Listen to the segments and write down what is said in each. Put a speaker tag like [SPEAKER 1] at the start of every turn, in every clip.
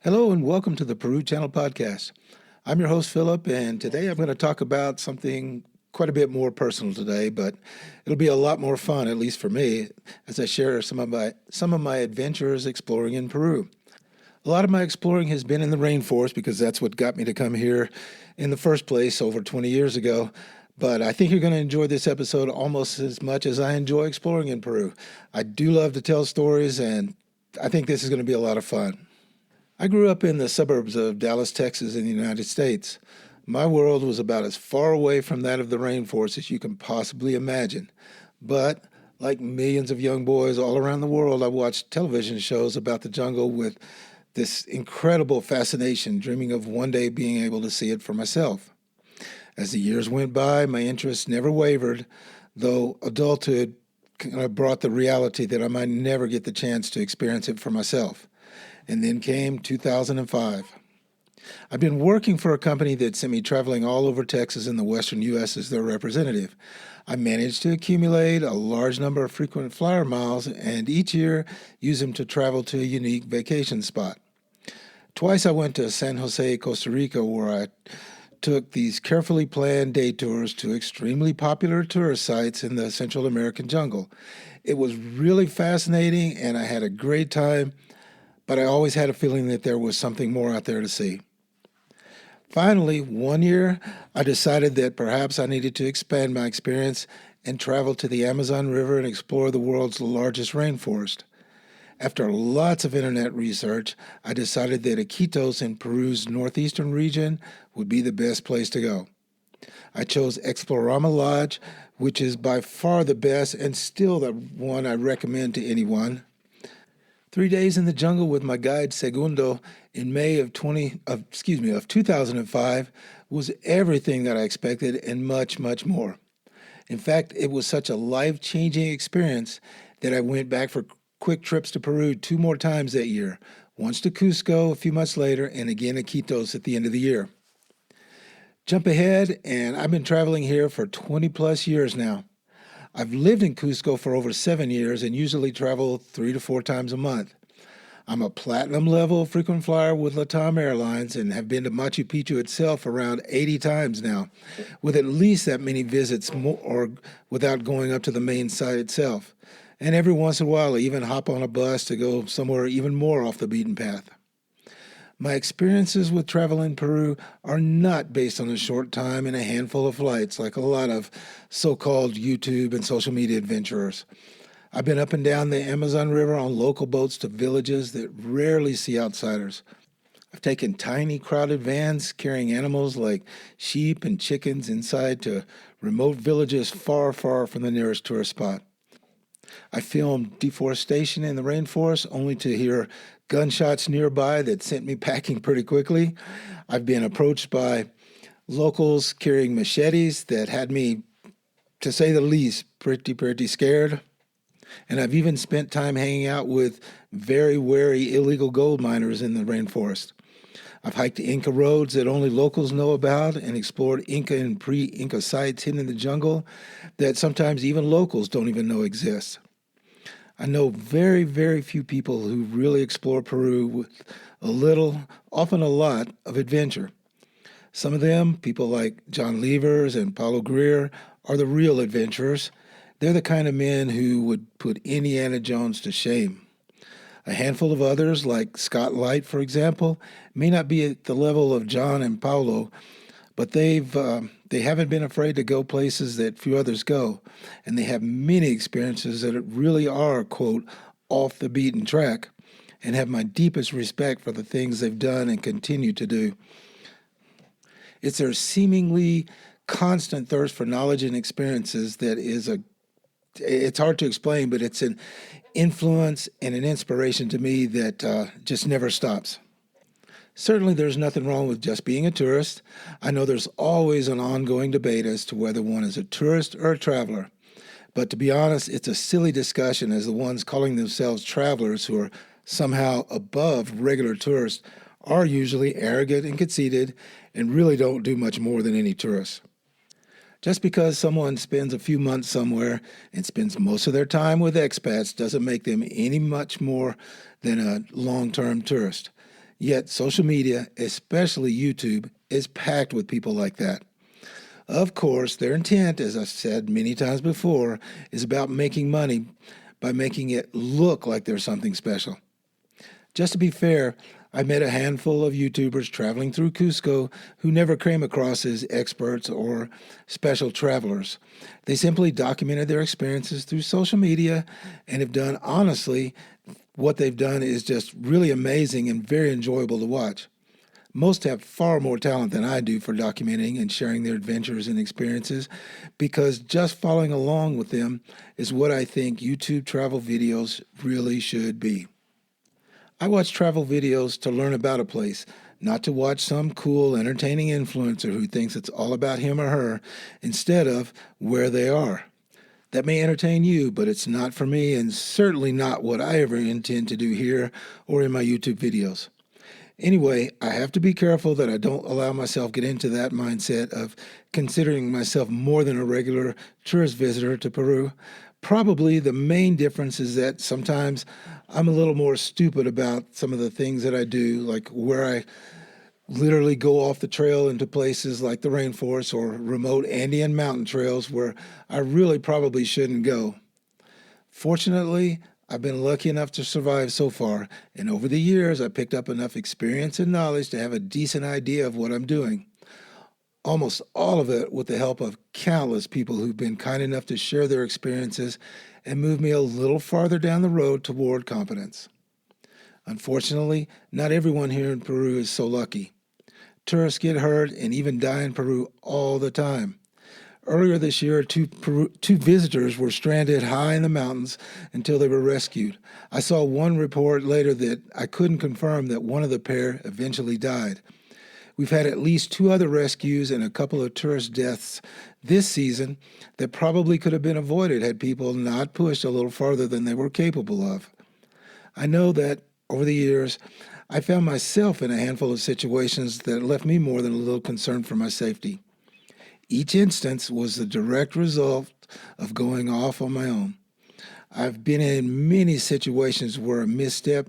[SPEAKER 1] Hello and welcome to the Peru Channel Podcast. I'm your host, Philip, and today I'm going to talk about something quite a bit more personal today, but it'll be a lot more fun, at least for me, as I share some of my adventures exploring in Peru. A lot of my exploring has been in the rainforest because that's what got me to come here in the first place over 20 years ago. But I think you're going to enjoy this episode almost as much as I enjoy exploring in Peru. I do love to tell stories, and I think this is going to be a lot of fun. I grew up in the suburbs of Dallas, Texas, in the United States. My world was about as far away from that of the rainforest as you can possibly imagine. But, like millions of young boys all around the world, I watched television shows about the jungle with this incredible fascination, dreaming of one day being able to see it for myself. As the years went by, my interest never wavered, though adulthood kind of brought the reality that I might never get the chance to experience it for myself. And then came 2005. I've been working for a company that sent me traveling all over Texas and the western U.S. as their representative. I managed to accumulate a large number of frequent flyer miles and each year use them to travel to a unique vacation spot. Twice I went to San Jose, Costa Rica, where I took these carefully planned day tours to extremely popular tourist sites in the Central American jungle. It was really fascinating and I had a great time, but I always had a feeling that there was something more out there to see. Finally, one year, I decided that perhaps I needed to expand my experience and travel to the Amazon River and explore the world's largest rainforest. After lots of internet research, I decided that Iquitos in Peru's northeastern region would be the best place to go. I chose Explorama Lodge, which is by far the best and still the one I recommend to anyone. 3 days in the jungle with my guide Segundo in May of 2005 was everything that I expected and much, much more. In fact, it was such a life-changing experience that I went back for quick trips to Peru 2 more times that year, once to Cusco a few months later and again to Iquitos at the end of the year. Jump ahead, and I've been traveling here for 20 plus years now. I've lived in Cusco for over 7 years and usually travel 3 to 4 times a month. I'm a platinum level frequent flyer with LATAM Airlines and have been to Machu Picchu itself around 80 times now, with at least that many visits or without going up to the main site itself. And every once in a while, I even hop on a bus to go somewhere even more off the beaten path. My experiences with travel in Peru are not based on a short time and a handful of flights like a lot of so-called YouTube and social media adventurers. I've been up and down the Amazon River on local boats to villages that rarely see outsiders. I've taken tiny crowded vans carrying animals like sheep and chickens inside to remote villages far, far from the nearest tourist spot. I filmed deforestation in the rainforest only to hear gunshots nearby that sent me packing pretty quickly. I've been approached by locals carrying machetes that had me, to say the least, pretty scared. And I've even spent time hanging out with very wary illegal gold miners in the rainforest. I've hiked Inca roads that only locals know about and explored Inca and pre-Inca sites hidden in the jungle that sometimes even locals don't even know exist. I know very, very few people who really explore Peru with a little, often a lot, of adventure. Some of them, people like John Levers and Paulo Greer, are the real adventurers. They're the kind of men who would put Indiana Jones to shame. A handful of others, like Scott Light, for example, may not be at the level of John and Paulo, but they haven't been afraid to go places that few others go, and they have many experiences that really are, quote, off the beaten track, and have my deepest respect for the things they've done and continue to do. It's their seemingly constant thirst for knowledge and experiences that it's hard to explain, but it's an influence and an inspiration to me that just never stops. Certainly, there's nothing wrong with just being a tourist. I know there's always an ongoing debate as to whether one is a tourist or a traveler. But to be honest, it's a silly discussion as the ones calling themselves travelers who are somehow above regular tourists are usually arrogant and conceited and really don't do much more than any tourist. Just because someone spends a few months somewhere and spends most of their time with expats doesn't make them any much more than a long-term tourist. Yet social media, especially YouTube, is packed with people like that. Of course, their intent, as I've said many times before, is about making money by making it look like there's something special. Just to be fair, I met a handful of YouTubers traveling through Cusco who never came across as experts or special travelers. They simply documented their experiences through social media and have done, honestly, what they've done is just really amazing and very enjoyable to watch. Most have far more talent than I do for documenting and sharing their adventures and experiences because just following along with them is what I think YouTube travel videos really should be. I watch travel videos to learn about a place, not to watch some cool, entertaining influencer who thinks it's all about him or her instead of where they are. That may entertain you, but it's not for me and certainly not what I ever intend to do here or in my YouTube videos. Anyway, I have to be careful that I don't allow myself get into that mindset of considering myself more than a regular tourist visitor to Peru. Probably the main difference is that sometimes I'm a little more stupid about some of the things that I do, like where I literally go off the trail into places like the rainforest or remote Andean mountain trails where I really probably shouldn't go. Fortunately, I've been lucky enough to survive so far, and over the years, I picked up enough experience and knowledge to have a decent idea of what I'm doing. Almost all of it with the help of countless people who've been kind enough to share their experiences and move me a little farther down the road toward competence. Unfortunately, not everyone here in Peru is so lucky. Tourists get hurt and even die in Peru all the time. Earlier this year, two visitors were stranded high in the mountains until they were rescued. I saw one report later that I couldn't confirm that one of the pair eventually died. We've had at least two other rescues and a couple of tourist deaths this season that probably could have been avoided had people not pushed a little farther than they were capable of. I know that over the years, I found myself in a handful of situations that left me more than a little concerned for my safety. Each instance was the direct result of going off on my own. I've been in many situations where a misstep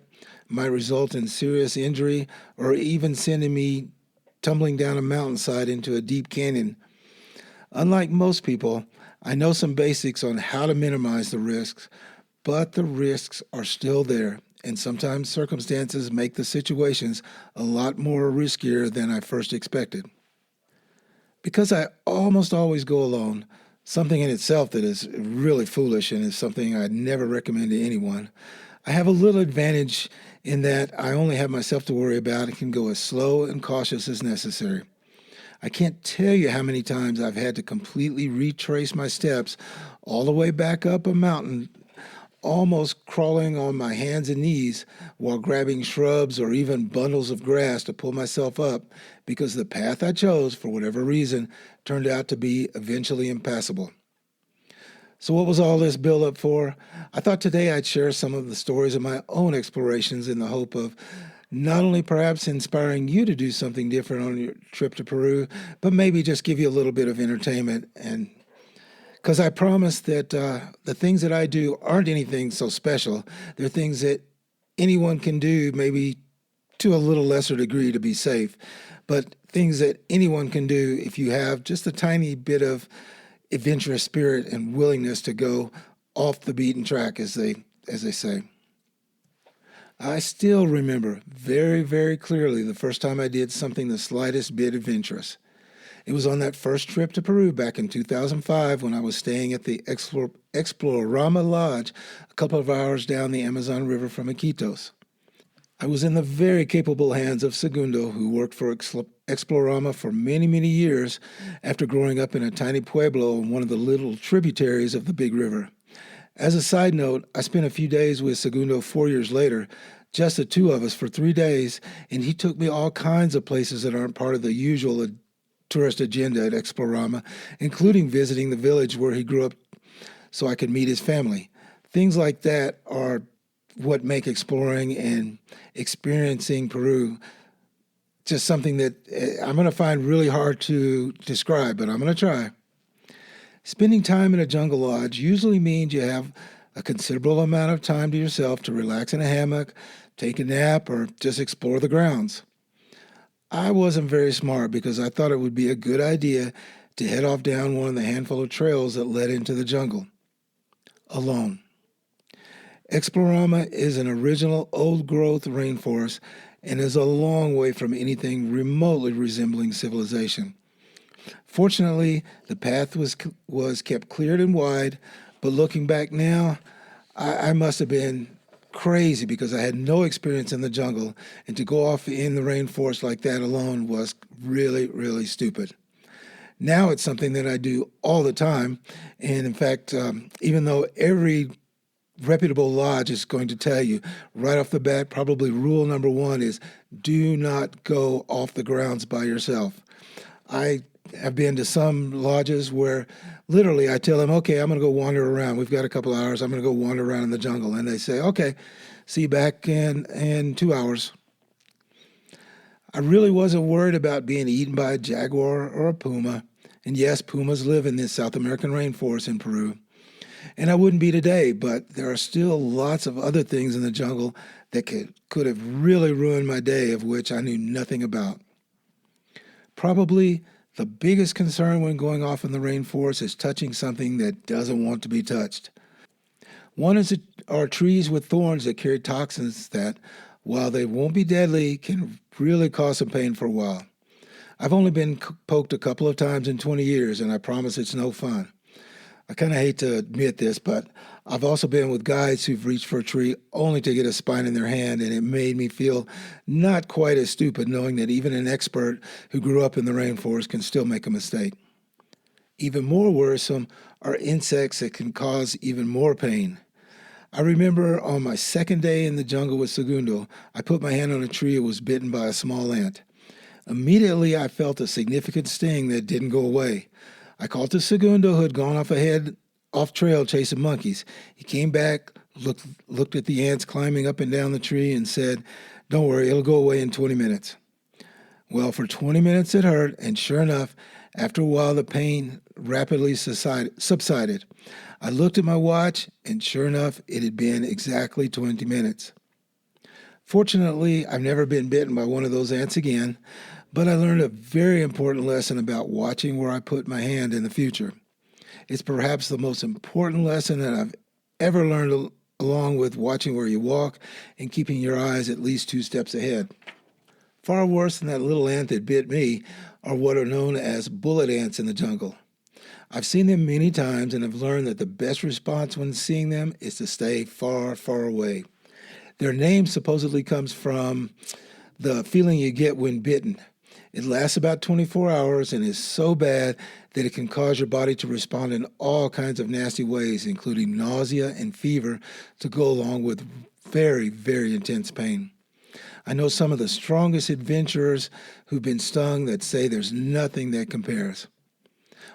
[SPEAKER 1] might result in serious injury or even sending me tumbling down a mountainside into a deep canyon. Unlike most people, I know some basics on how to minimize the risks, but the risks are still there, and sometimes circumstances make the situations a lot more riskier than I first expected. Because I almost always go alone, something in itself that is really foolish and is something I'd never recommend to anyone, I have a little advantage in that I only have myself to worry about and can go as slow and cautious as necessary. I can't tell you how many times I've had to completely retrace my steps all the way back up a mountain, almost crawling on my hands and knees while grabbing shrubs or even bundles of grass to pull myself up because the path I chose, for whatever reason, turned out to be eventually impassable. So, what was all this build up for? I thought today I'd share some of the stories of my own explorations in the hope of not only perhaps inspiring you to do something different on your trip to Peru, but maybe just give you a little bit of entertainment. And because I promise that the things that I do aren't anything so special, they're things that anyone can do, maybe to a little lesser degree to be safe, but things that anyone can do if you have just a tiny bit of adventurous spirit and willingness to go off the beaten track, as they say. I still remember very, very clearly the first time I did something the slightest bit adventurous. It was on that first trip to Peru back in 2005 when I was staying at the Explorama Lodge a couple of hours down the Amazon River from Iquitos. I was in the very capable hands of Segundo, who worked for Explorama for many, many years after growing up in a tiny pueblo on one of the little tributaries of the big river. As a side note, I spent a few days with Segundo 4 years later, just the two of us for 3 days, and he took me all kinds of places that aren't part of the usual tourist agenda at Explorama, including visiting the village where he grew up so I could meet his family. Things like that are what make exploring and experiencing Peru just something that I'm going to find really hard to describe, but I'm going to try. Spending time in a jungle lodge usually means you have a considerable amount of time to yourself to relax in a hammock, take a nap, or just explore the grounds. I wasn't very smart because I thought it would be a good idea to head off down one of the handful of trails that led into the jungle alone. Explorama is an original old growth rainforest and is a long way from anything remotely resembling civilization. Fortunately, the path was kept cleared and wide, but looking back now, I must have been crazy because I had no experience in the jungle, and to go off in the rainforest like that alone was really, really stupid. Now it's something that I do all the time, and in fact, even though every reputable lodge is going to tell you right off the bat, probably rule number one is do not go off the grounds by yourself. I have been to some lodges where literally I tell them, okay, I'm going to go wander around. We've got a couple hours. I'm going to go wander around in the jungle. And they say, okay, see you back in 2 hours. I really wasn't worried about being eaten by a jaguar or a puma. And yes, pumas live in this South American rainforest in Peru. And I wouldn't be today, but there are still lots of other things in the jungle that could have really ruined my day, of which I knew nothing about. Probably the biggest concern when going off in the rainforest is touching something that doesn't want to be touched. One are trees with thorns that carry toxins that, while they won't be deadly, can really cause some pain for a while. I've only been poked a couple of times in 20 years, and I promise it's no fun. I kind of hate to admit this, but I've also been with guys who've reached for a tree only to get a spine in their hand, and it made me feel not quite as stupid knowing that even an expert who grew up in the rainforest can still make a mistake. Even more worrisome are insects that can cause even more pain. I remember on my second day in the jungle with Segundo, I put my hand on a tree and was bitten by a small ant. Immediately, I felt a significant sting that didn't go away. I called to Segundo, who had gone off trail chasing monkeys. He came back, looked at the ants climbing up and down the tree, and said, "Don't worry, it'll go away in 20 minutes." Well, for 20 minutes it hurt, and sure enough, after a while the pain rapidly subsided. I looked at my watch, and sure enough, it had been exactly 20 minutes. Fortunately, I've never been bitten by one of those ants again, but I learned a very important lesson about watching where I put my hand in the future. It's perhaps the most important lesson that I've ever learned, along with watching where you walk and keeping your eyes at least 2 steps ahead. Far worse than that little ant that bit me are what are known as bullet ants in the jungle. I've seen them many times and have learned that the best response when seeing them is to stay far, far away. Their name supposedly comes from the feeling you get when bitten. It lasts about 24 hours and is so bad that it can cause your body to respond in all kinds of nasty ways, including nausea and fever, to go along with very, very intense pain. I know some of the strongest adventurers who've been stung that say there's nothing that compares.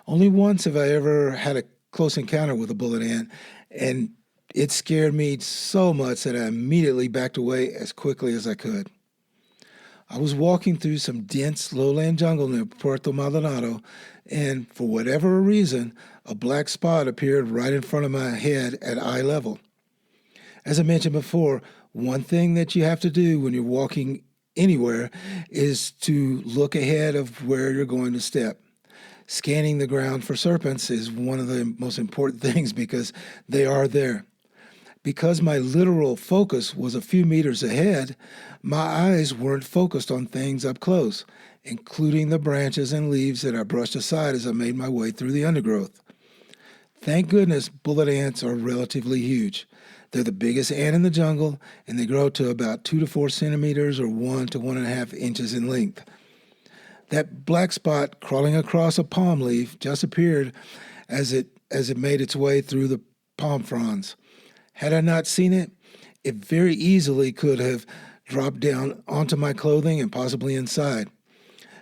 [SPEAKER 1] Only once have I ever had a close encounter with a bullet ant, and it scared me so much that I immediately backed away as quickly as I could. I was walking through some dense lowland jungle near Puerto Maldonado, and for whatever reason, a black spot appeared right in front of my head at eye level. As I mentioned before, one thing that you have to do when you're walking anywhere is to look ahead of where you're going to step. Scanning the ground for serpents is one of the most important things because they are there. Because my literal focus was a few meters ahead, my eyes weren't focused on things up close, including the branches and leaves that I brushed aside as I made my way through the undergrowth. Thank goodness bullet ants are relatively huge. They're the biggest ant in the jungle, and they grow to about 2 to 4 centimeters or 1 to 1.5 inches in length. That black spot crawling across a palm leaf just appeared as it made its way through the palm fronds. Had I not seen it, it very easily could have dropped down onto my clothing and possibly inside.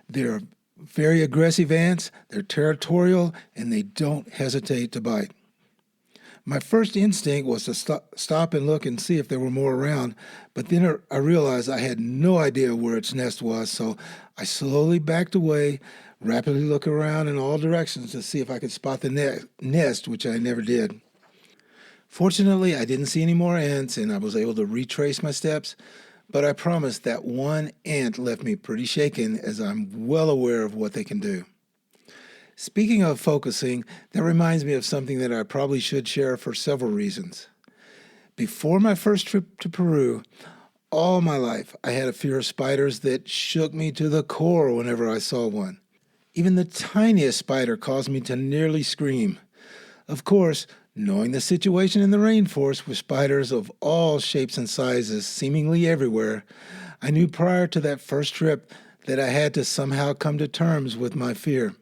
[SPEAKER 1] They're very aggressive ants, they're territorial, and they don't hesitate to bite. My first instinct was to stop and look and see if there were more around, but then I realized I had no idea where its nest was, so I slowly backed away, rapidly looking around in all directions to see if I could spot the nest, which I never did. Fortunately, I didn't see any more ants, and I was able to retrace my steps, But I promise that one ant left me pretty shaken, as I'm well aware of what they can do. Speaking of focusing, that reminds me of something that I probably should share for several reasons. Before my first trip to Peru, all my life I had a fear of spiders that shook me to the core whenever I saw one. Even the tiniest spider caused me to nearly scream. Of course, knowing the situation in the rainforest with spiders of all shapes and sizes seemingly everywhere, I knew prior to that first trip that I had to somehow come to terms with my fear.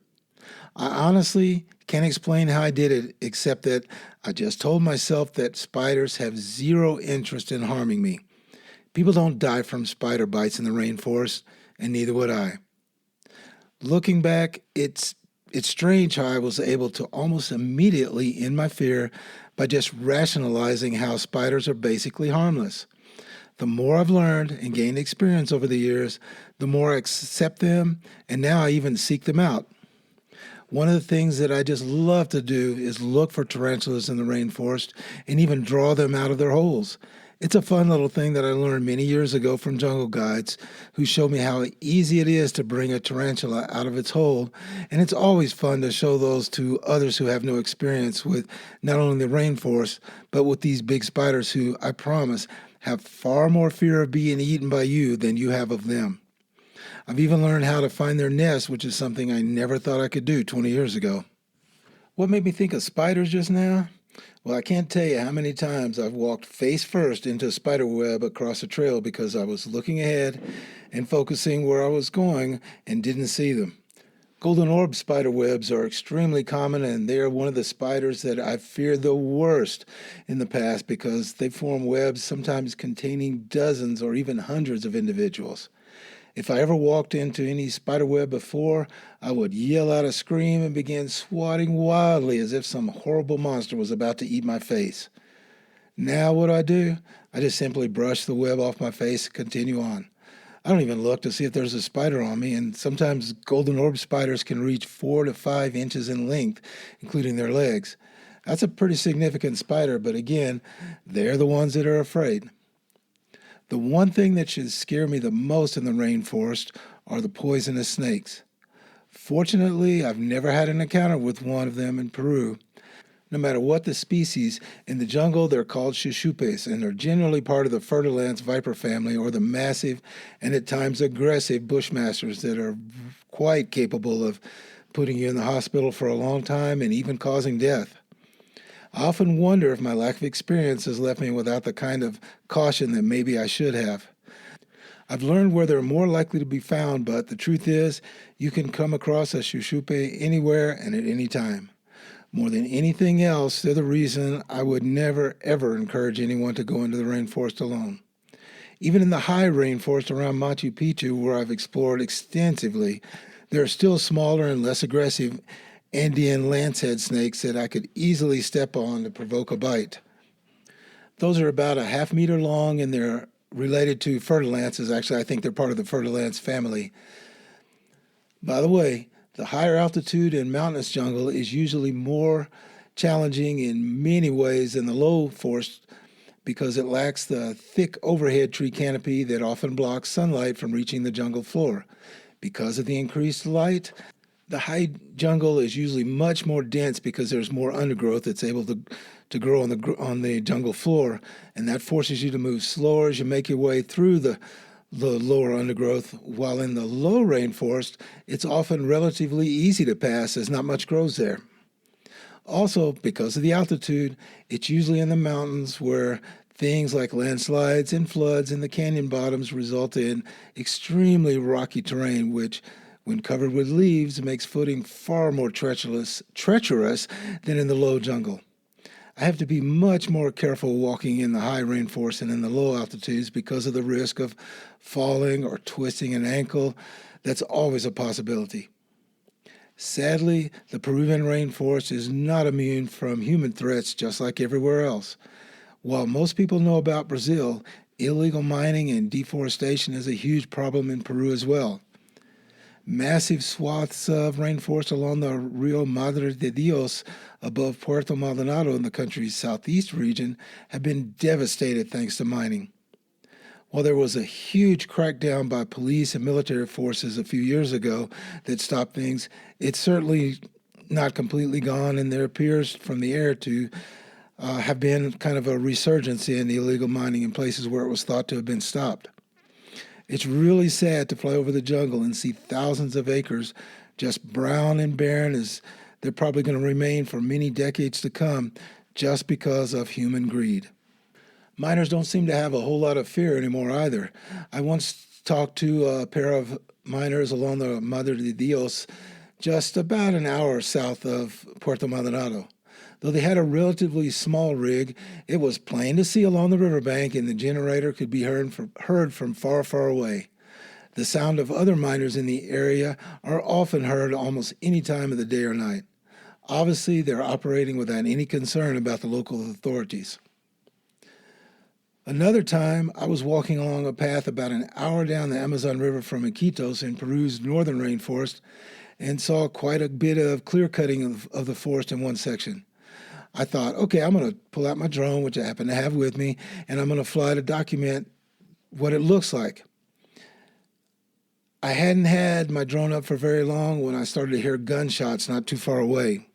[SPEAKER 1] I honestly can't explain how I did it, except that I just told myself that spiders have zero interest in harming me. People don't die from spider bites in the rainforest, and neither would I. Looking back, it's strange how I was able to almost immediately end my fear by just rationalizing how spiders are basically harmless. The more I've learned and gained experience over the years, the more I accept them, and now I even seek them out. One of the things that I just love to do is look for tarantulas in the rainforest and even draw them out of their holes. It's a fun little thing that I learned many years ago from jungle guides who showed me how easy it is to bring a tarantula out of its hole. And it's always fun to show those to others who have no experience with not only the rainforest, but with these big spiders who, I promise, have far more fear of being eaten by you than you have of them. I've even learned how to find their nest, which is something I never thought I could do 20 years ago. What made me think of spiders just now? Well, I can't tell you how many times I've walked face first into a spider web across a trail because I was looking ahead and focusing where I was going and didn't see them. Golden orb spider webs are extremely common, and they are one of the spiders that I've feared the worst in the past because they form webs sometimes containing dozens or even hundreds of individuals. If I ever walked into any spider web before, I would yell out a scream and begin swatting wildly as if some horrible monster was about to eat my face. Now what do? I just simply brush the web off my face and continue on. I don't even look to see if there's a spider on me, and sometimes golden orb spiders can reach 4 to 5 inches in length, including their legs. That's a pretty significant spider, but again, they're the ones that are afraid. The one thing that should scare me the most in the rainforest are the poisonous snakes. Fortunately, I've never had an encounter with one of them in Peru. No matter what the species, in the jungle they're called chuchupes and are generally part of the fer-de-lance viper family, or the massive and at times aggressive bushmasters that are quite capable of putting you in the hospital for a long time and even causing death. I often wonder if my lack of experience has left me without the kind of caution that maybe I should have. I've learned where they're more likely to be found, but the truth is, you can come across a chuchupe anywhere and at any time. More than anything else, they're the reason I would never, ever encourage anyone to go into the rainforest alone. Even in the high rainforest around Machu Picchu, where I've explored extensively, there are still smaller and less aggressive Andean lancehead snakes that I could easily step on to provoke a bite. Those are about a half meter long, and they're related to fer-de-lances. Actually, I think they're part of the fer-de-lance family. By the way, the higher altitude and mountainous jungle is usually more challenging in many ways than the low forest because it lacks the thick overhead tree canopy that often blocks sunlight from reaching the jungle floor. Because of the increased light, the high jungle is usually much more dense because there's more undergrowth that's able to grow on the jungle floor, and that forces you to move slower as you make your way through the lower undergrowth, while in the low rainforest, it's often relatively easy to pass as not much grows there. Also, because of the altitude, it's usually in the mountains where things like landslides and floods in the canyon bottoms result in extremely rocky terrain, which, when covered with leaves, makes footing far more treacherous than in the low jungle. I have to be much more careful walking in the high rainforest and in the low altitudes because of the risk of falling or twisting an ankle. That's always a possibility. Sadly, the Peruvian rainforest is not immune from human threats just like everywhere else. While most people know about Brazil, illegal mining and deforestation is a huge problem in Peru as well. Massive swaths of rainforest along the Rio Madre de Dios above Puerto Maldonado in the country's southeast region have been devastated thanks to mining. While there was a huge crackdown by police and military forces a few years ago that stopped things, it's certainly not completely gone, and there appears from the air to have been kind of a resurgence in illegal mining in places where it was thought to have been stopped. It's really sad to fly over the jungle and see thousands of acres just brown and barren as they're probably going to remain for many decades to come just because of human greed. Miners don't seem to have a whole lot of fear anymore either. I once talked to a pair of miners along the Madre de Dios just about an hour south of Puerto Maldonado. Though they had a relatively small rig, it was plain to see along the riverbank, and the generator could be heard from far, far away. The sound of other miners in the area are often heard almost any time of the day or night. Obviously, they're operating without any concern about the local authorities. Another time, I was walking along a path about an hour down the Amazon River from Iquitos in Peru's northern rainforest and saw quite a bit of clear cutting of the forest in one section. I thought, okay, I'm going to pull out my drone, which I happen to have with me, and I'm going to fly to document what it looks like. I hadn't had my drone up for very long when I started to hear gunshots not too far away.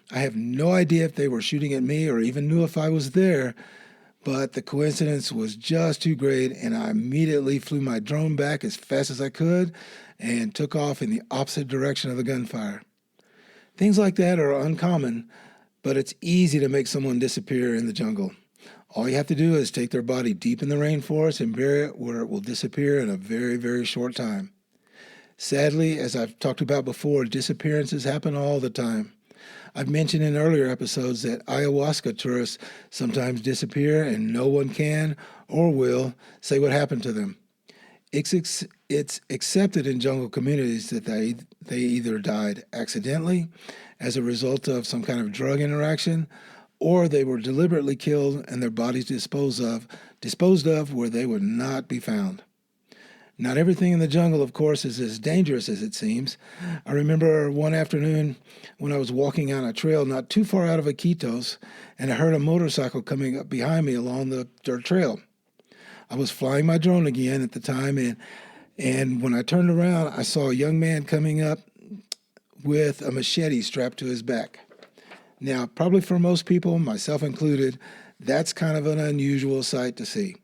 [SPEAKER 1] I have no idea if they were shooting at me or even knew if I was there, but the coincidence was just too great, and I immediately flew my drone back as fast as I could and took off in the opposite direction of the gunfire. Things like that are uncommon, but it's easy to make someone disappear in the jungle. All you have to do is take their body deep in the rainforest and bury it where it will disappear in a very, very short time. Sadly, as I've talked about before, disappearances happen all the time. I've mentioned in earlier episodes that ayahuasca tourists sometimes disappear and no one can or will say what happened to them. It's accepted in jungle communities that they either died accidentally as a result of some kind of drug interaction, or they were deliberately killed and their bodies disposed of where they would not be found. Not everything in the jungle, of course, is as dangerous as it seems. I remember one afternoon when I was walking on a trail not too far out of Iquitos, and I heard a motorcycle coming up behind me along the dirt trail. I was flying my drone again at the time, and when I turned around, I saw a young man coming up with a machete strapped to his back. Now, probably for most people, myself included, that's kind of an unusual sight to see.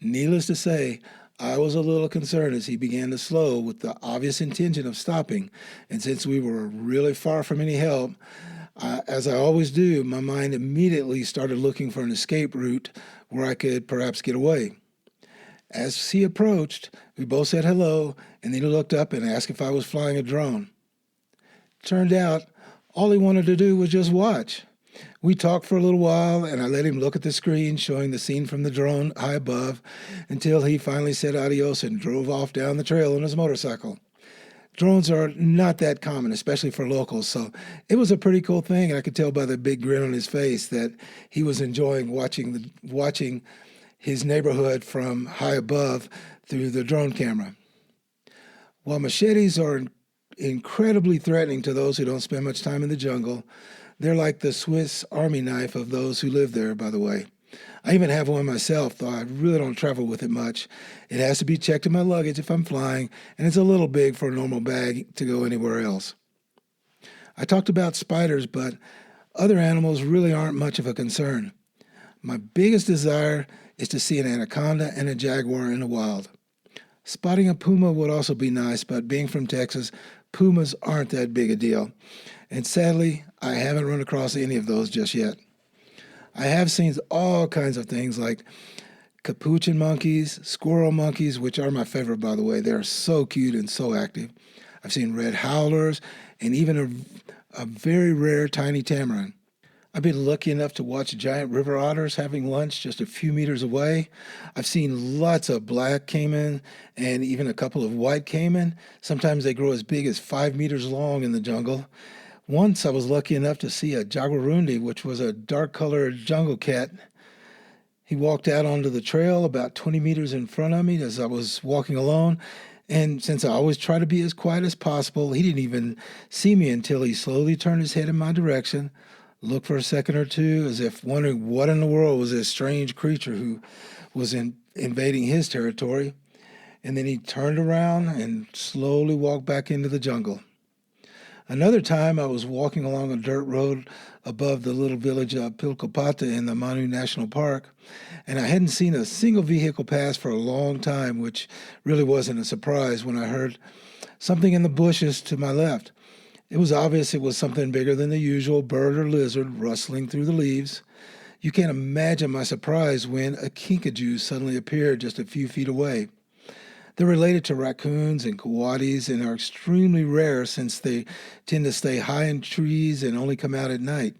[SPEAKER 1] Needless to say, I was a little concerned as he began to slow with the obvious intention of stopping, and since we were really far from any help, as I always do, my mind immediately started looking for an escape route where I could perhaps get away. As he approached, we both said hello, and then he looked up and asked if I was flying a drone. Turned out, all he wanted to do was just watch. We talked for a little while, and I let him look at the screen showing the scene from the drone high above until he finally said adios and drove off down the trail on his motorcycle. Drones are not that common, especially for locals, so it was a pretty cool thing, and I could tell by the big grin on his face that he was enjoying watching his neighborhood from high above through the drone camera. While machetes are incredibly threatening to those who don't spend much time in the jungle, they're like the Swiss Army knife of those who live there, by the way. I even have one myself, though I really don't travel with it much. It has to be checked in my luggage if I'm flying, and it's a little big for a normal bag to go anywhere else. I talked about spiders, but other animals really aren't much of a concern. My biggest desire is to see an anaconda and a jaguar in the wild. Spotting a puma would also be nice, but being from Texas, pumas aren't that big a deal. And sadly, I haven't run across any of those just yet. I have seen all kinds of things like capuchin monkeys, squirrel monkeys, which are my favorite, by the way. They're so cute and so active. I've seen red howlers and even a very rare tiny tamarin. I've been lucky enough to watch giant river otters having lunch just a few meters away. I've seen lots of black caiman and even a couple of white caiman. Sometimes they grow as big as 5 meters long in the jungle. Once I was lucky enough to see a jaguarundi, which was a dark-colored jungle cat. He walked out onto the trail about 20 meters in front of me as I was walking alone. And since I always try to be as quiet as possible, he didn't even see me until he slowly turned his head in my direction, looked for a second or two as if wondering what in the world was this strange creature who was in invading his territory, and then he turned around and slowly walked back into the jungle. Another time, I was walking along a dirt road above the little village of Pilcopata in the Manu National Park, and I hadn't seen a single vehicle pass for a long time, which really wasn't a surprise when I heard something in the bushes to my left. It was obvious it was something bigger than the usual bird or lizard rustling through the leaves. You can't imagine my surprise when a kinkajou suddenly appeared just a few feet away. They're related to raccoons and coatis and are extremely rare since they tend to stay high in trees and only come out at night.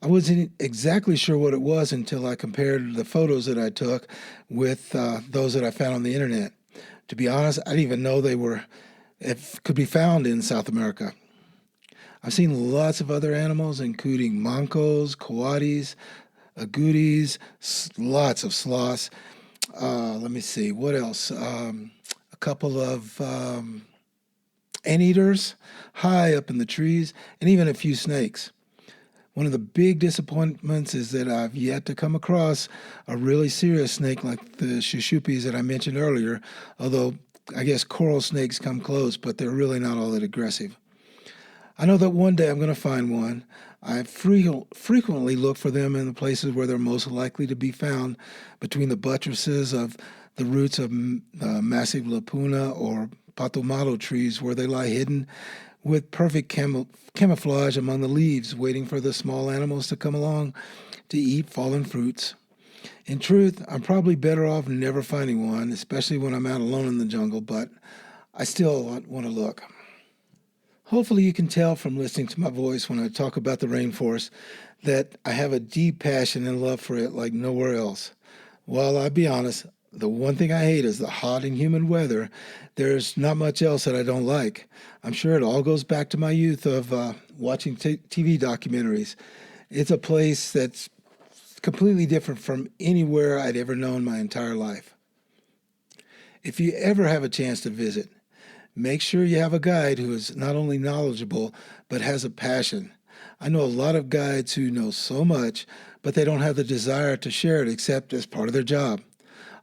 [SPEAKER 1] I wasn't exactly sure what it was until I compared the photos that I took with those that I found on the internet. To be honest, I didn't even know could be found in South America. I've seen lots of other animals, including mancos, coatis, agoutis, lots of sloths. Let me see, what else? A couple of anteaters high up in the trees, and even a few snakes. One of the big disappointments is that I've yet to come across a really serious snake like the shushupis that I mentioned earlier, although I guess coral snakes come close, but they're really not all that aggressive. I know that one day I'm going to find one. I frequently look for them in the places where they're most likely to be found, between the buttresses of the roots of massive lapuna or patumalo trees, where they lie hidden with perfect camouflage among the leaves, waiting for the small animals to come along to eat fallen fruits. In truth, I'm probably better off never finding one, especially when I'm out alone in the jungle, but I still want to look. Hopefully, you can tell from listening to my voice when I talk about the rainforest that I have a deep passion and love for it like nowhere else. Well, I'll be honest, the one thing I hate is the hot and humid weather. There's not much else that I don't like. I'm sure it all goes back to my youth of watching TV documentaries. It's a place that's completely different from anywhere I'd ever known my entire life. If you ever have a chance to visit, make sure you have a guide who is not only knowledgeable, but has a passion. I know a lot of guides who know so much, but they don't have the desire to share it except as part of their job.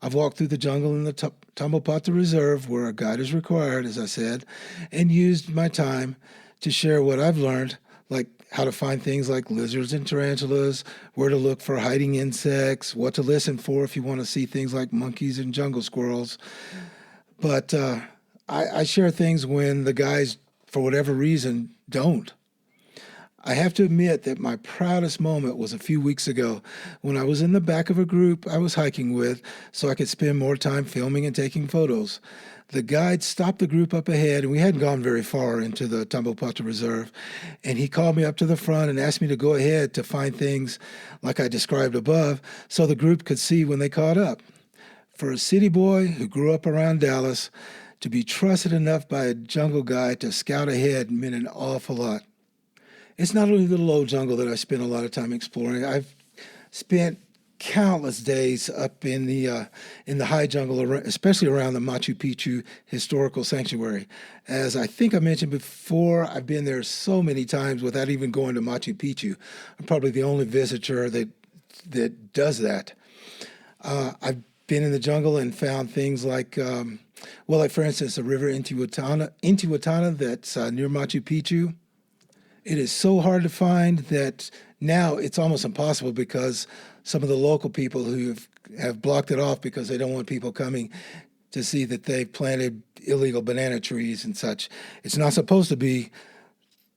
[SPEAKER 1] I've walked through the jungle in the Tambopata Reserve, where a guide is required, as I said, and used my time to share what I've learned, like how to find things like lizards and tarantulas, where to look for hiding insects, what to listen for if you want to see things like monkeys and jungle squirrels. But I share things when the guys, for whatever reason, don't. I have to admit that my proudest moment was a few weeks ago when I was in the back of a group I was hiking with so I could spend more time filming and taking photos. The guide stopped the group up ahead, and we hadn't gone very far into the Tambopata Reserve, and he called me up to the front and asked me to go ahead to find things like I described above so the group could see when they caught up. For a city boy who grew up around Dallas, to be trusted enough by a jungle guide to scout ahead meant an awful lot. It's not only the low jungle that I spent a lot of time exploring. I've spent countless days up in the high jungle, especially around the Machu Picchu Historical Sanctuary. As I think I mentioned before, I've been there so many times without even going to Machu Picchu. I'm probably the only visitor that does that. I've been in the jungle and found things like, like for instance, the river Intihuatana that's near Machu Picchu. It is so hard to find that now it's almost impossible because some of the local people who have blocked it off because they don't want people coming to see that they've planted illegal banana trees and such. It's not supposed to be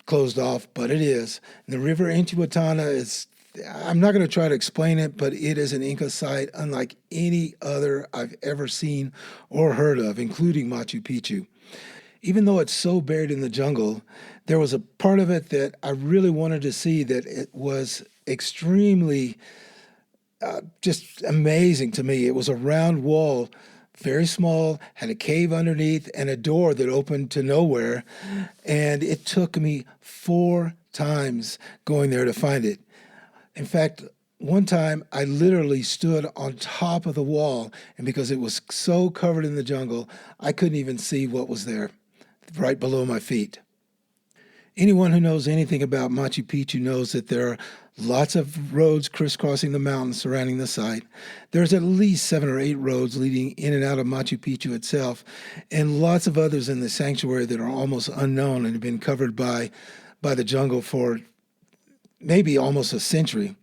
[SPEAKER 1] closed off, but it is. And the river Intihuatana is, I'm not going to try to explain it, but it is an Inca site unlike any other I've ever seen or heard of, including Machu Picchu. Even though it's so buried in the jungle, there was a part of it that I really wanted to see that it was extremely just amazing to me. It was a round wall, very small, had a cave underneath and a door that opened to nowhere. And it took me 4 times going there to find it. In fact, one time I literally stood on top of the wall, and because it was so covered in the jungle, I couldn't even see what was there right below my feet. Anyone who knows anything about Machu Picchu knows that there are lots of roads crisscrossing the mountains surrounding the site. There's at least 7 or 8 roads leading in and out of Machu Picchu itself, and lots of others in the sanctuary that are almost unknown and have been covered by the jungle for maybe almost a century.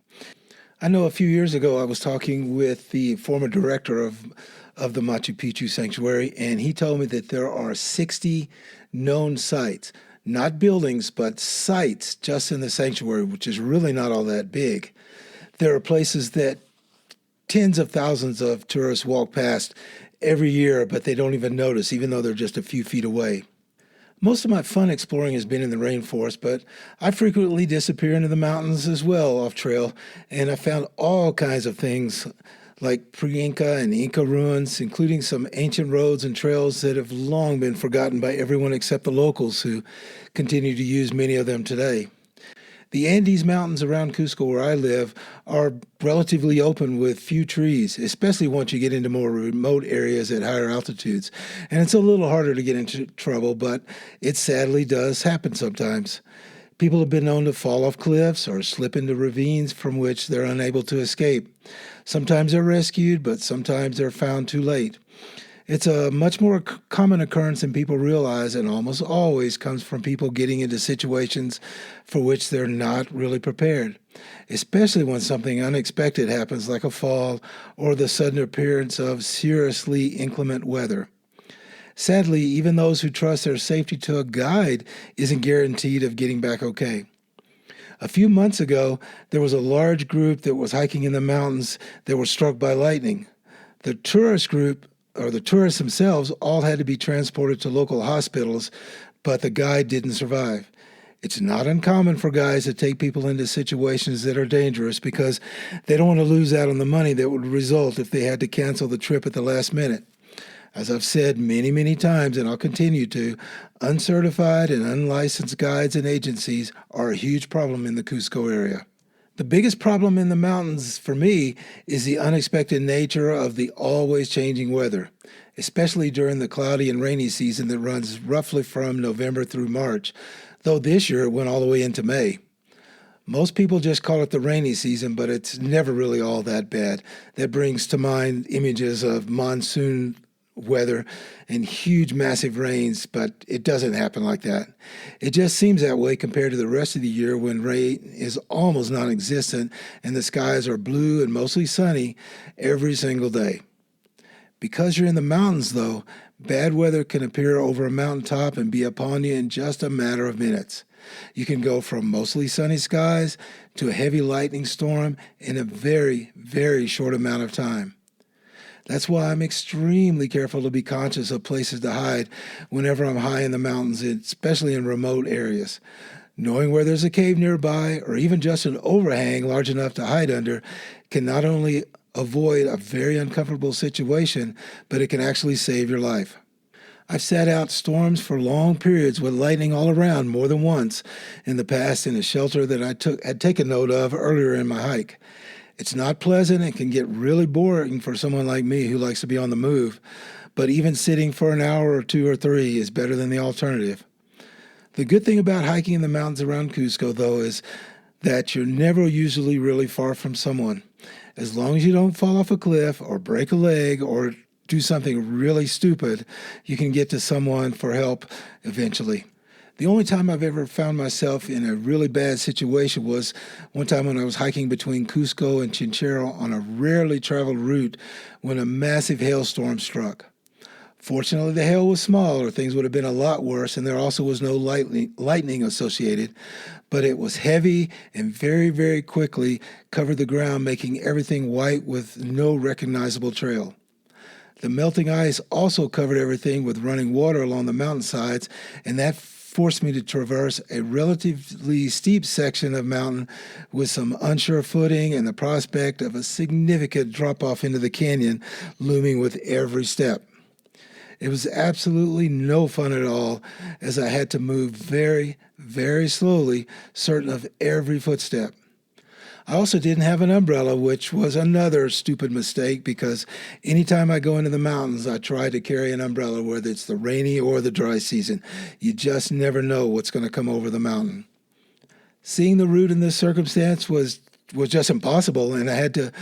[SPEAKER 1] I know a few years ago I was talking with the former director of the Machu Picchu sanctuary, and he told me that there are 60 known sites, not buildings, but sites just in the sanctuary, which is really not all that big. There are places that tens of thousands of tourists walk past every year, but they don't even notice, even though they're just a few feet away. Most of my fun exploring has been in the rainforest, but I frequently disappear into the mountains as well off trail, and I found all kinds of things like pre-Inca and Inca ruins, including some ancient roads and trails that have long been forgotten by everyone except the locals who continue to use many of them today. The Andes Mountains around Cusco, where I live, are relatively open with few trees, especially once you get into more remote areas at higher altitudes. And it's a little harder to get into trouble, but it sadly does happen sometimes. People have been known to fall off cliffs or slip into ravines from which they're unable to escape. Sometimes they're rescued, but sometimes they're found too late. It's a much more common occurrence than people realize, and almost always comes from people getting into situations for which they're not really prepared, especially when something unexpected happens, like a fall or the sudden appearance of seriously inclement weather. Sadly, even those who trust their safety to a guide isn't guaranteed of getting back okay. A few months ago, there was a large group that was hiking in the mountains that were struck by lightning. The tourist group or the tourists themselves all had to be transported to local hospitals, but the guide didn't survive. It's not uncommon for guides to take people into situations that are dangerous because they don't want to lose out on the money that would result if they had to cancel the trip at the last minute. As I've said many, many times, and I'll continue to, uncertified and unlicensed guides and agencies are a huge problem in the Cusco area. The biggest problem in the mountains for me is the unexpected nature of the always changing weather, especially during the cloudy and rainy season that runs roughly from November through March, though this year it went all the way into May. Most people just call it the rainy season, but it's never really all that bad. That brings to mind images of monsoon weather and huge massive rains, but it doesn't happen like that. It just seems that way compared to the rest of the year when rain is almost non-existent and the skies are blue and mostly sunny every single day. Because you're in the mountains though, bad weather can appear over a mountaintop and be upon you in just a matter of minutes. You can go from mostly sunny skies to a heavy lightning storm in a very, very short amount of time. That's why I'm extremely careful to be conscious of places to hide whenever I'm high in the mountains, especially in remote areas. Knowing where there's a cave nearby or even just an overhang large enough to hide under can not only avoid a very uncomfortable situation, but it can actually save your life. I've sat out storms for long periods with lightning all around more than once in the past in a shelter that I had taken note of earlier in my hike. It's not pleasant and can get really boring for someone like me who likes to be on the move, but even sitting for an hour or 2 or 3 is better than the alternative. The good thing about hiking in the mountains around Cusco, though, is that you're never usually really far from someone. As long as you don't fall off a cliff or break a leg or do something really stupid, you can get to someone for help eventually. The only time I've ever found myself in a really bad situation was one time when I was hiking between Cusco and Chinchero on a rarely traveled route when a massive hailstorm struck. Fortunately, the hail was small, or things would have been a lot worse, and there also was no lightning associated, but it was heavy and very, very quickly covered the ground, making everything white with no recognizable trail. The melting ice also covered everything with running water along the mountainsides, and that forced me to traverse a relatively steep section of mountain with some unsure footing and the prospect of a significant drop-off into the canyon looming with every step. It was absolutely no fun at all, as I had to move very, very slowly, certain of every footstep. I also didn't have an umbrella, which was another stupid mistake because anytime I go into the mountains, I try to carry an umbrella, whether it's the rainy or the dry season. You just never know what's going to come over the mountain. Seeing the route in this circumstance was just impossible, and I had to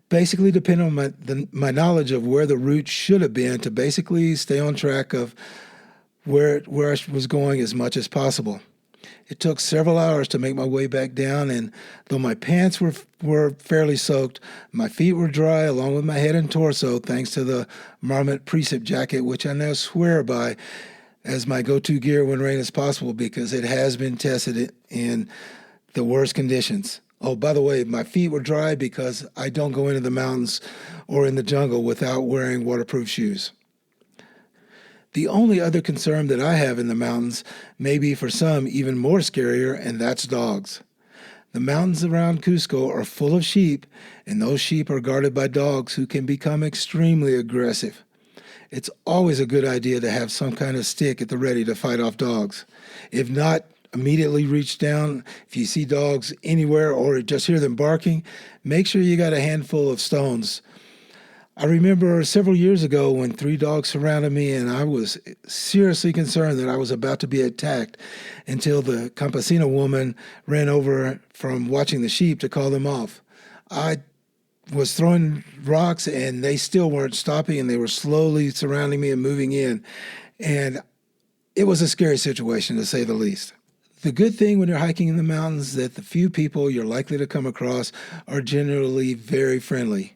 [SPEAKER 1] basically depend on my knowledge of where the route should have been to basically stay on track of where I was going as much as possible. It took several hours to make my way back down, and though my pants were fairly soaked, my feet were dry along with my head and torso thanks to the Marmot Precip jacket, which I now swear by as my go-to gear when rain is possible because it has been tested in the worst conditions. Oh, by the way, my feet were dry because I don't go into the mountains or in the jungle without wearing waterproof shoes. The only other concern that I have in the mountains may be for some even more scarier, and that's dogs. The mountains around Cusco are full of sheep, and those sheep are guarded by dogs who can become extremely aggressive. It's always a good idea to have some kind of stick at the ready to fight off dogs. If not, immediately reach down. If you see dogs anywhere or just hear them barking, make sure you got a handful of stones. I remember several years ago when 3 dogs surrounded me and I was seriously concerned that I was about to be attacked until the campesina woman ran over from watching the sheep to call them off. I was throwing rocks and they still weren't stopping, and they were slowly surrounding me and moving in. And it was a scary situation, to say the least. The good thing when you're hiking in the mountains is that the few people you're likely to come across are generally very friendly.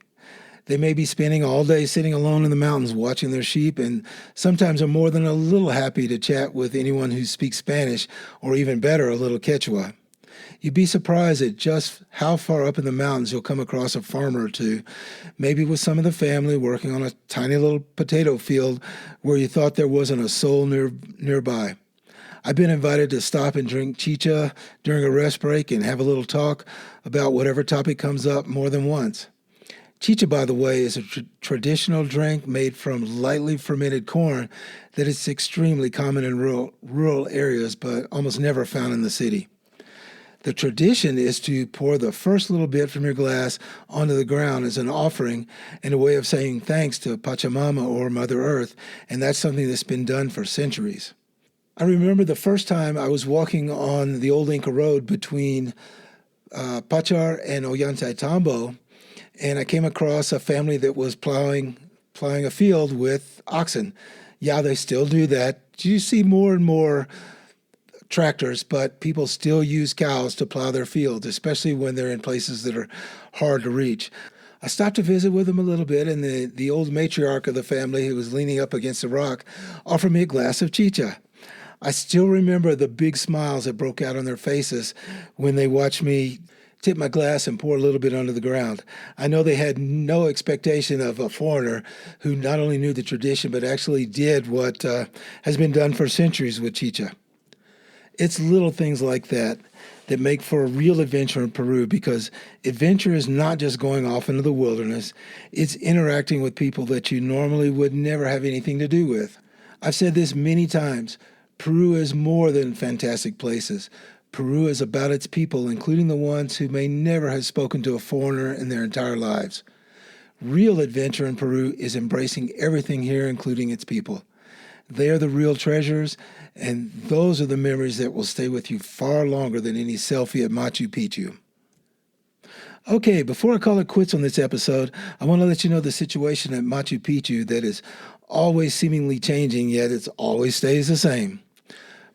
[SPEAKER 1] They may be spending all day sitting alone in the mountains watching their sheep, and sometimes are more than a little happy to chat with anyone who speaks Spanish, or even better, a little Quechua. You'd be surprised at just how far up in the mountains you'll come across a farmer or two, maybe with some of the family working on a tiny little potato field where you thought there wasn't a soul nearby. I've been invited to stop and drink chicha during a rest break and have a little talk about whatever topic comes up more than once. Chicha, by the way, is a traditional drink made from lightly fermented corn that is extremely common in rural areas, but almost never found in the city. The tradition is to pour the first little bit from your glass onto the ground as an offering and a way of saying thanks to Pachamama or Mother Earth, and that's something that's been done for centuries. I remember the first time I was walking on the old Inca Road between Pachar and Ollantaytambo, and I came across a family that was plowing a field with oxen. Yeah, they still do that. You see more and more tractors, but people still use cows to plow their fields, especially when they're in places that are hard to reach. I stopped to visit with them a little bit, and the old matriarch of the family, who was leaning up against a rock, offered me a glass of chicha. I still remember the big smiles that broke out on their faces when they watched me tip my glass and pour a little bit onto the ground. I know they had no expectation of a foreigner who not only knew the tradition, but actually did what has been done for centuries with chicha. It's little things like that that make for a real adventure in Peru, because adventure is not just going off into the wilderness. It's interacting with people that you normally would never have anything to do with. I've said this many times. Peru is more than fantastic places. Peru is about its people, including the ones who may never have spoken to a foreigner in their entire lives. Real adventure in Peru is embracing everything here, including its people. They are the real treasures, and those are the memories that will stay with you far longer than any selfie at Machu Picchu. Okay, before I call it quits on this episode, I want to let you know the situation at Machu Picchu that is always seemingly changing, yet it always stays the same.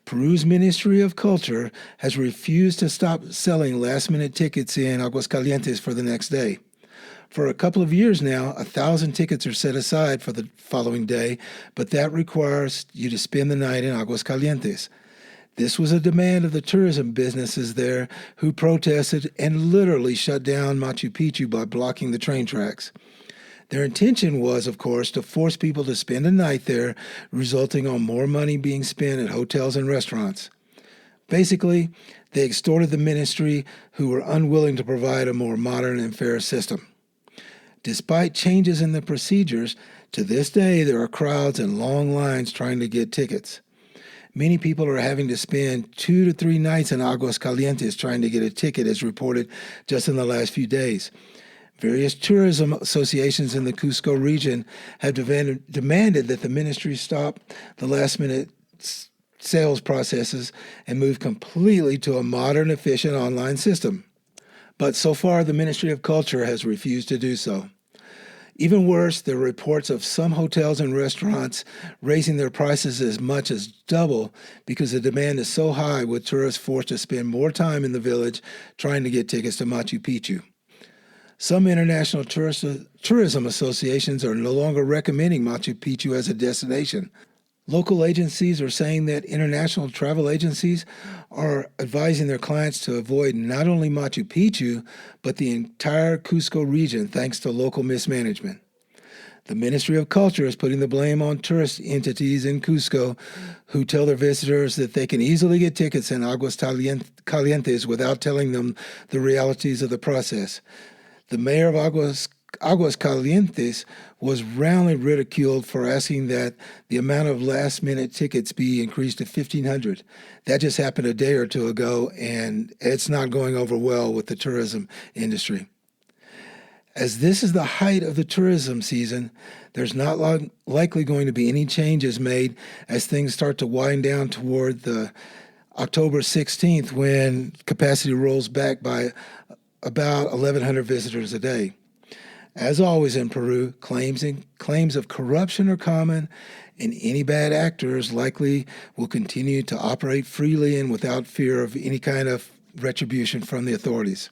[SPEAKER 1] Peru's Ministry of Culture has refused to stop selling last-minute tickets in Aguascalientes for the next day. For a couple of years now, 1,000 tickets are set aside for the following day, but that requires you to spend the night in Aguascalientes. This was a demand of the tourism businesses there, who protested and literally shut down Machu Picchu by blocking the train tracks. Their intention was, of course, to force people to spend a night there, resulting on more money being spent at hotels and restaurants. Basically, they extorted the ministry, who were unwilling to provide a more modern and fair system. Despite changes in the procedures, to this day there are crowds and long lines trying to get tickets. Many people are having to spend 2 to 3 nights in Aguas Calientes trying to get a ticket, as reported just in the last few days. Various tourism associations in the Cusco region have demanded that the ministry stop the last-minute sales processes and move completely to a modern, efficient online system. But so far, the Ministry of Culture has refused to do so. Even worse, there are reports of some hotels and restaurants raising their prices as much as double because the demand is so high, with tourists forced to spend more time in the village trying to get tickets to Machu Picchu. Some international tourism associations are no longer recommending Machu Picchu as a destination. Local agencies are saying that international travel agencies are advising their clients to avoid not only Machu Picchu, but the entire Cusco region, thanks to local mismanagement. The Ministry of Culture is putting the blame on tourist entities in Cusco who tell their visitors that they can easily get tickets in Aguas Calientes without telling them the realities of the process. The mayor of Aguas Calientes was roundly ridiculed for asking that the amount of last-minute tickets be increased to 1,500. That just happened a day or two ago, and it's not going over well with the tourism industry. As this is the height of the tourism season, there's not likely going to be any changes made as things start to wind down toward the October 16th, when capacity rolls back by about 1,100 visitors a day. As always in Peru, claims of corruption are common, and any bad actors likely will continue to operate freely and without fear of any kind of retribution from the authorities.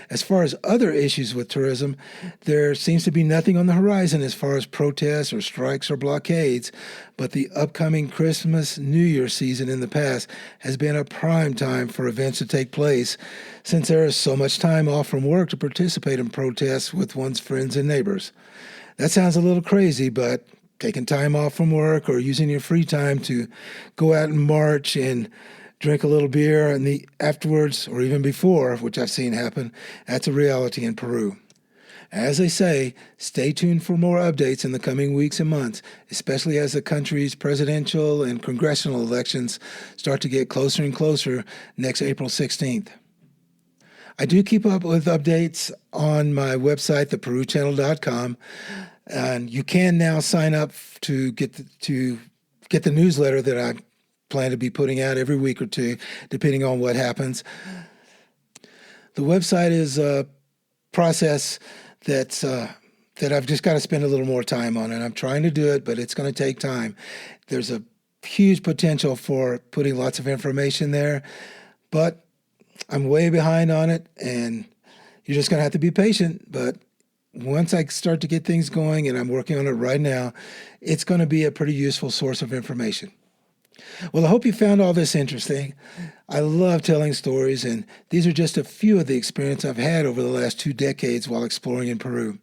[SPEAKER 1] As far as other issues with tourism, there seems to be nothing on the horizon as far as protests or strikes or blockades, but the upcoming Christmas New Year season in the past has been a prime time for events to take place, since there is so much time off from work to participate in protests with one's friends and neighbors. That sounds a little crazy, but taking time off from work or using your free time to go out and march and drink a little beer and afterwards, or even before, which I've seen happen, that's a reality in Peru. As they say, stay tuned for more updates in the coming weeks and months, especially as the country's presidential and congressional elections start to get closer and closer next April 16th. I do keep up with updates on my website, theperuchannel.com, and you can now sign up to get the newsletter that I plan to be putting out every week or two, depending on what happens. The website is a process that I've just got to spend a little more time on, and I'm trying to do it, but it's going to take time. There's a huge potential for putting lots of information there, but I'm way behind on it, and you're just going to have to be patient. But once I start to get things going, and I'm working on it right now, it's going to be a pretty useful source of information. Well, I hope you found all this interesting. I love telling stories, and these are just a few of the experiences I've had over the last 2 decades while exploring in Peru.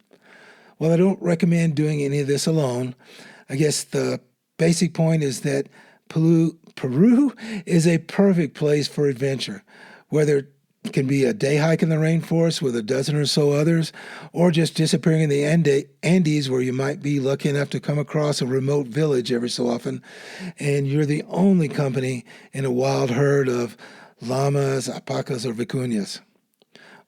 [SPEAKER 1] While I don't recommend doing any of this alone, I guess the basic point is that Peru is a perfect place for adventure, whether it can be a day hike in the rainforest with a dozen or so others, or just disappearing in the Andes, where you might be lucky enough to come across a remote village every so often, and you're the only company in a wild herd of llamas, alpacas, or vicuñas.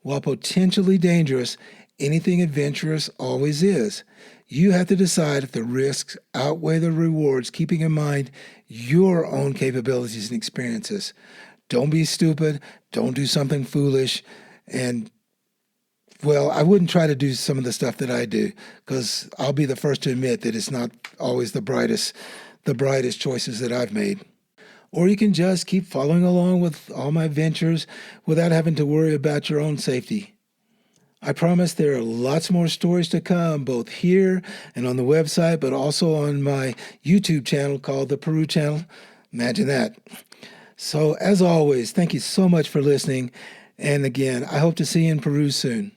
[SPEAKER 1] While potentially dangerous, anything adventurous always is. You have to decide if the risks outweigh the rewards, keeping in mind your own capabilities and experiences. Don't be stupid. Don't do something foolish. And, well, I wouldn't try to do some of the stuff that I do, because I'll be the first to admit that it's not always the brightest choices that I've made. Or you can just keep following along with all my ventures without having to worry about your own safety. I promise there are lots more stories to come, both here and on the website, but also on my YouTube channel called The Peru Channel. Imagine that. So, as always, thank you so much for listening. And again, I hope to see you in Peru soon.